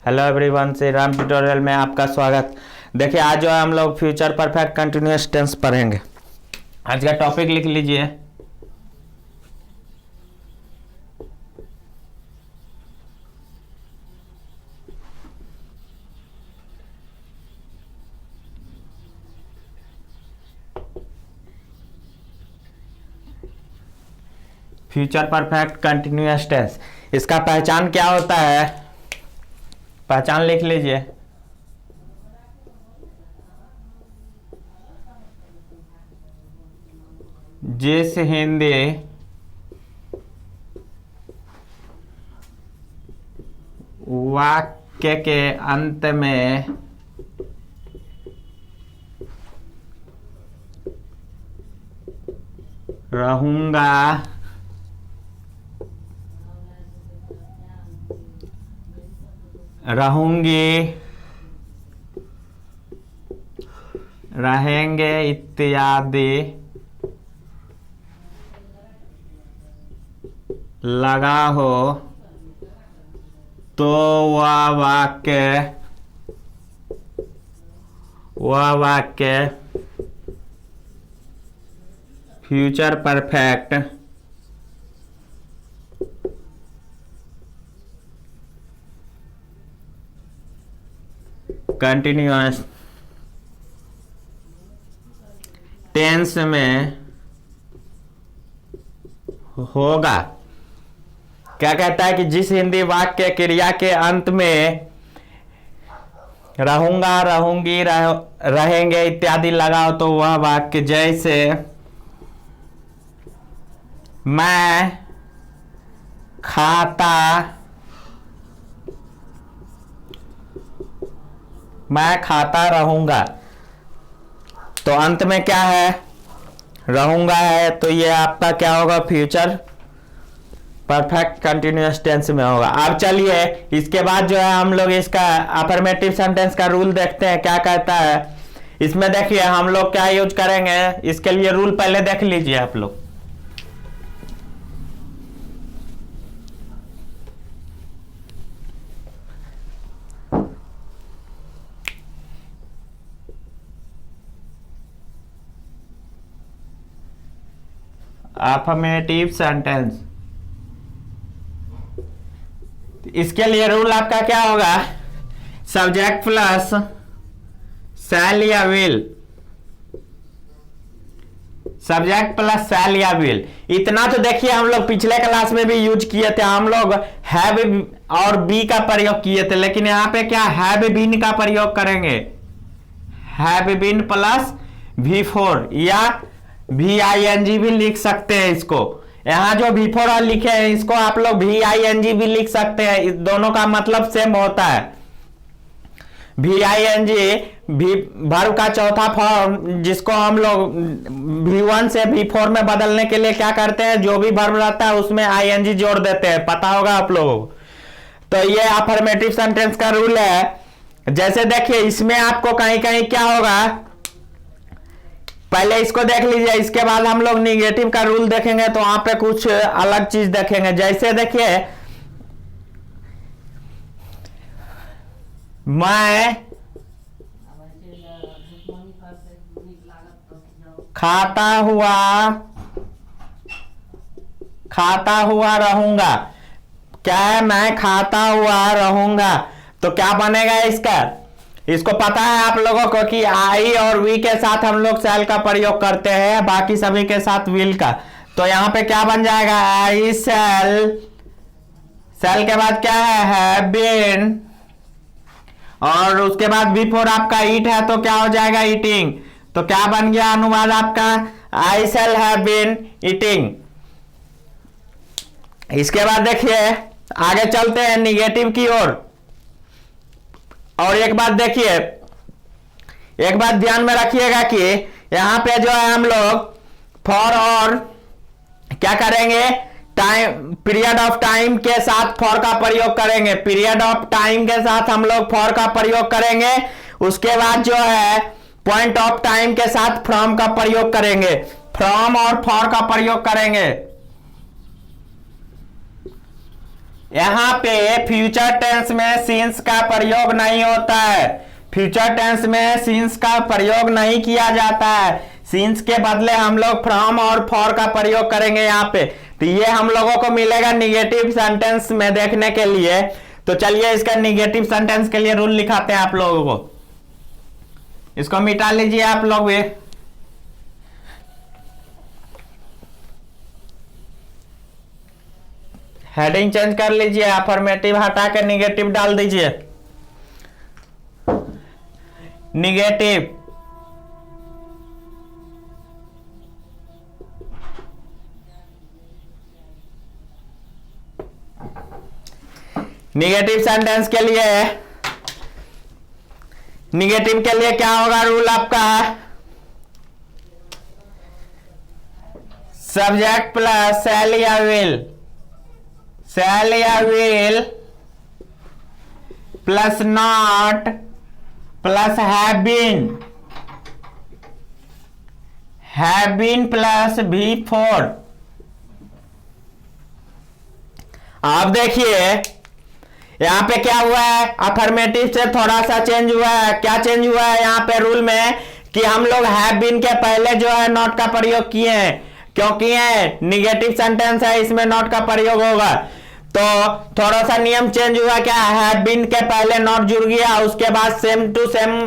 Hello everyone, Shri Ram tutorial में आपका स्वागत। देखिए आज जो है हम लोग फ्यूचर परफेक्ट कंटिन्यूअस टेंस पढ़ेंगे। आज का टॉपिक लिख लीजिए, फ्यूचर परफेक्ट कंटिन्यूअस टेंस। इसका पहचान क्या होता है, पहचान लिख लीजिए। जिस हिंदी वाक्य के अंत में रहूंगा रहूंगी रहेंगे इत्यादि लगा हो तो वह वाक्य फ्यूचर परफेक्ट कंटिन्यूअस टेंस में होगा। क्या कहता है कि जिस हिंदी वाक्य क्रिया के अंत में रहूंगा रहूंगी रहेंगे इत्यादि लगाओ तो वह वाक्य, जैसे मैं खाता रहूंगा, तो अंत में क्या है, रहूंगा है, तो ये आपका क्या होगा, फ्यूचर परफेक्ट कंटिन्यूअस टेंस में होगा। अब चलिए इसके बाद जो है हम लोग इसका अफर्मेटिव सेंटेंस का रूल देखते हैं क्या कहता है। इसमें देखिए हम लोग क्या यूज करेंगे, इसके लिए रूल पहले देख लीजिए आप लोग। अफर्मेटिव सेंटेंस, इसके लिए रूल आपका क्या होगा, सब्जेक्ट प्लस शैल या विल, सब्जेक्ट प्लस शैल या विल। इतना तो देखिए हम लोग पिछले क्लास में भी यूज किए थे, हम लोग हैव और बी का प्रयोग किए थे, लेकिन यहां पे क्या हैव बीन का प्रयोग करेंगे, हैव बीन प्लस V4 या VING भी लिख सकते हैं इसको। यहां जो V4 लिखे हैं इसको आप लोग VING भी लिख सकते हैं, इस दोनों का मतलब सेम होता है। VING वर्ब का चौथा फॉर्म, जिसको हम लोग V1 से V4 में बदलने के लिए क्या करते हैं, जो भी वर्ब रहता है उसमें ING जोड़ देते हैं, पता होगा आप लोगों को। तो ये अफर्मेटिव सेंटेंस का रूल है। जैसे देखिए इसमें आपको कहीं कहीं क्या होगा, पहले इसको देख लीजिए, इसके बाद हम लोग निगेटिव का रूल देखेंगे तो वहां पे कुछ अलग चीज देखेंगे। जैसे देखिए मैं खाता हुआ रहूंगा, क्या है, मैं खाता हुआ रहूंगा, तो क्या बनेगा इसका, इसको पता है आप लोगों को कि आई और वी के साथ हम लोग शैल का प्रयोग करते हैं, बाकी सभी के साथ विल का। तो यहां पे क्या बन जाएगा, आई शैल, शैल के बाद क्या है बीन, और उसके बाद V4 आपका ईट है तो क्या हो जाएगा, ईटिंग। तो क्या बन गया अनुवाद आपका, आई शैल हैव बीन ईटिंग। इसके बाद देखिए आगे चलते हैं निगेटिव की ओर। और एक बात देखिए, एक बात ध्यान में रखिएगा कि यहां पे जो है हम लोग फॉर और क्या करेंगे, टाइम, पीरियड ऑफ टाइम के साथ फॉर का प्रयोग करेंगे, पीरियड ऑफ टाइम के साथ हम लोग फॉर का प्रयोग करेंगे। उसके बाद जो है पॉइंट ऑफ टाइम के साथ फ्रॉम का प्रयोग करेंगे, फ्रॉम और फॉर का प्रयोग करेंगे। यहां पे फ्यूचर टेंस में सिंस का प्रयोग नहीं होता है। फ्यूचर टेंस में सिंस का प्रयोग नहीं किया जाता है। सिंस के बदले हम लोग फ्रॉम और फॉर का प्रयोग करेंगे यहाँ पे। तो ये हम लोगों को मिलेगा निगेटिव सेंटेंस में देखने के लिए। तो चलिए इसका निगेटिव सेंटेंस के लिए रूल लिखाते हैं आप लोगों को। इसको मिटा लीजिए आप लोग भी। हेडिंग चेंज कर लीजिए, अफर्मेटिव हटा के निगेटिव डाल दीजिए। निगेटिव निगेटिव सेंटेंस के लिए, निगेटिव के लिए क्या होगा रूल आपका? सब्जेक्ट प्लस शैल या विल, शैल या will plus not plus have been plus V4। आप देखिए यहां पे क्या हुआ है, अफर्मेटिव से थोड़ा सा चेंज हुआ है। क्या चेंज हुआ है यहां पे रूल में कि हम लोग हैव बीन के पहले जो है नॉट का प्रयोग किए हैं, क्योंकि ये निगेटिव सेंटेंस है, इसमें नॉट का प्रयोग होगा। तो थोड़ा सा नियम चेंज हुआ, क्या हैव बीन के पहले नॉट जुड़ गया, उसके बाद same to same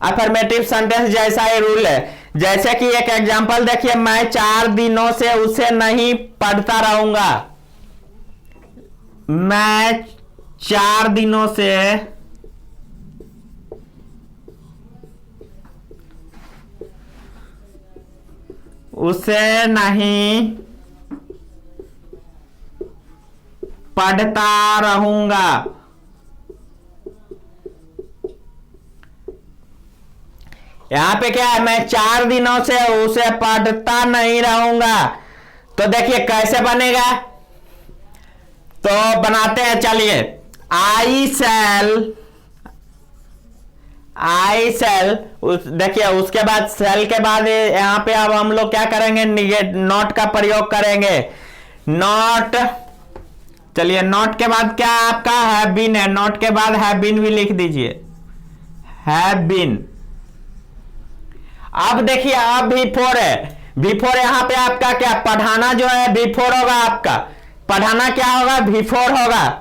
affirmative sentence जैसा ही रूल है। जैसे कि एक एग्जांपल देखिए, मैं 4 दिनों से उसे नहीं पढ़ता रहूंगा। मैं 4 दिनों से उसे नहीं पढ़ता रहूंगा। यहां पे क्या है, मैं 4 दिनों से उसे पढ़ता नहीं रहूंगा। तो देखिए कैसे बनेगा, तो बनाते हैं। चलिए, आई सेल देखिए, उसके बाद सेल के बाद यहां पे अब हम लोग क्या करेंगे, नॉट का प्रयोग करेंगे। नॉट, चलिए नॉट के बाद क्या आपका हैव बीन है, नॉट के बाद हैव बीन भी लिख दीजिए, हैव बीन। अब देखिए अब V4 है, V4 यहां पे आपका क्या पढ़ाना जो है V4 होगा, आपका पढ़ाना क्या होगा, V4 होगा।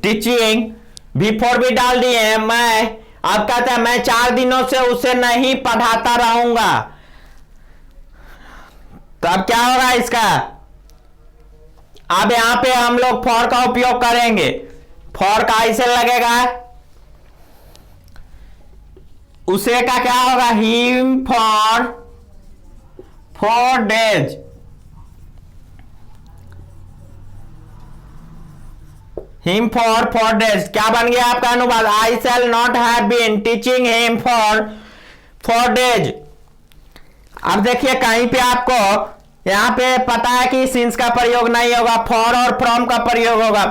टीचिंग V4 भी डाल दिए हैं। मैं अब कहता है मैं 4 दिनों से उसे नहीं पढ़ाता रहूंगा। तो अब क्या होगा इसका, अब यहां पे हम लोग फॉर का उपयोग करेंगे। फॉर का ऐसे लगेगा, उसे का क्या होगा, him for 4 days. Him for 4 days क्या बन गया आपका अनुवाद, I shall not have been teaching him for 4 days. अब देखिए कहीं पे आपको यहां पे पता है कि सिंस का प्रयोग नहीं होगा, फॉर और फ्रॉम का प्रयोग होगा।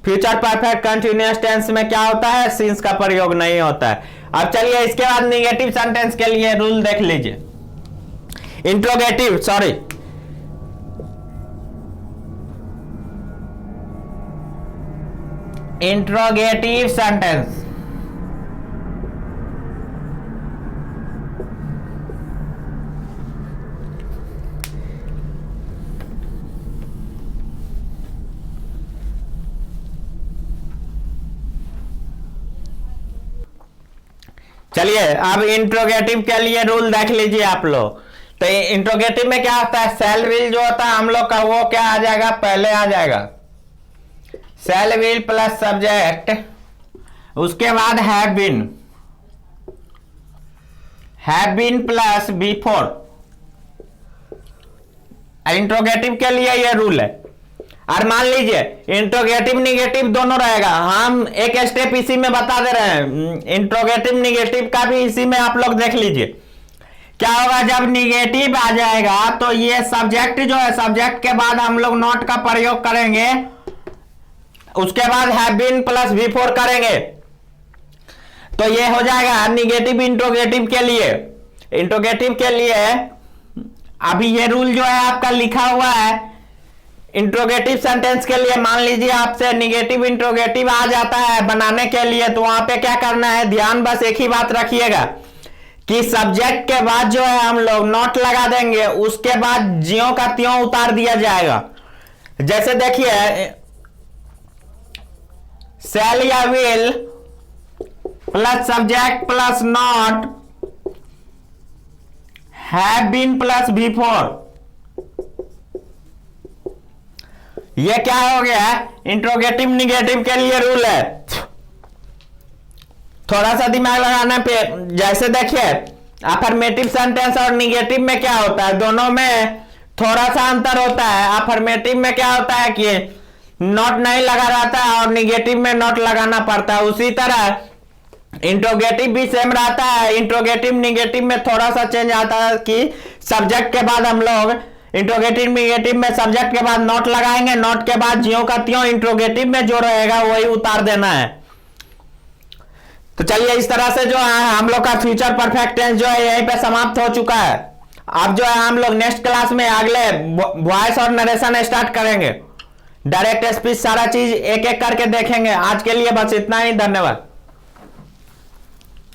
फ्यूचर परफेक्ट कंटिन्यूअस टेंस में क्या होता है, सिंस का प्रयोग नहीं होता है। अब चलिए इसके बाद निगेटिव सेंटेंस के लिए रूल देख लीजिए। Interrogative, sorry, interrogative sentence. चलिए अब इंट्रोगेटिव के लिए रूल देख लीजिए आप लोग। तो इंट्रोगेटिव में क्या होता है, शैल विल जो होता है हम लोग का वो क्या आ जाएगा, पहले आ जाएगा। शैल विल प्लस सब्जेक्ट, उसके बाद have been plus V4। Interrogative के लिए ये रूल है। और मान लीजिए इंट्रोगेटिव निगेटिव दोनों रहेगा, हम एक स्टेप इसी में बता दे रहे हैं। इंट्रोगेटिव निगेटिव का भी इसी में आप लोग देख लीजिए। क्या होगा, जब निगेटिव आ जाएगा तो ये सब्जेक्ट जो है, सब्जेक्ट के बाद हम लोग नॉट का प्रयोग करेंगे, उसके बाद हैव बीन प्लस V4 करेंगे। तो ये हो जाएगा निगेटिव इंट्रोगेटिव के लिए। इंट्रोगेटिव के लिए अभी ये रूल जो है आपका लिखा हुआ है इंट्रोगेटिव सेंटेंस के लिए। मान लीजिए आपसे निगेटिव इंट्रोगेटिव आ जाता है बनाने के लिए, तो वहां पे क्या करना है, ध्यान बस एक ही बात रखिएगा कि सब्जेक्ट के बाद जो है हम लोग नॉट लगा देंगे, उसके बाद ज्यों का त्यों उतार दिया जाएगा। जैसे देखिए शैल या will plus subject plus not have been plus before, ये क्या हो गया, इंट्रोगेटिव निगेटिव के लिए रूल है। थोड़ा सा दिमाग लगाने पे, जैसे देखिए अफर्मेटिव सेंटेंस और निगेटिव में क्या होता है, दोनों में थोड़ा सा अंतर होता है। अफर्मेटिव में क्या होता है कि नॉट नहीं लगा रहता है और निगेटिव में नॉट लगाना पड़ता है। उसी तरह इंट्रोगेटिव भी सेम रहता है। इंट्रोगेटिव निगेटिव में थोड़ा सा चेंज आता है कि सब्जेक्ट के बाद हम लोग इंट्रोगेटिव निगेटिव में सब्जेक्ट के बाद नॉट लगाएंगे, नॉट के बाद ज्यों का त्यों इंट्रोगेटिव में जो रहेगा वही उतार देना है। तो चलिए इस तरह से जो है हम लोग का फ्यूचर परफेक्ट टेंस जो है यहीं पे समाप्त हो चुका है। अब जो है हम लोग नेक्स्ट क्लास में अगले वॉइस और नरेशन स्टार्ट करेंगे, डायरेक्ट स्पीच सारा चीज एक एक करके देखेंगे। आज के लिए बस इतना ही, धन्यवाद।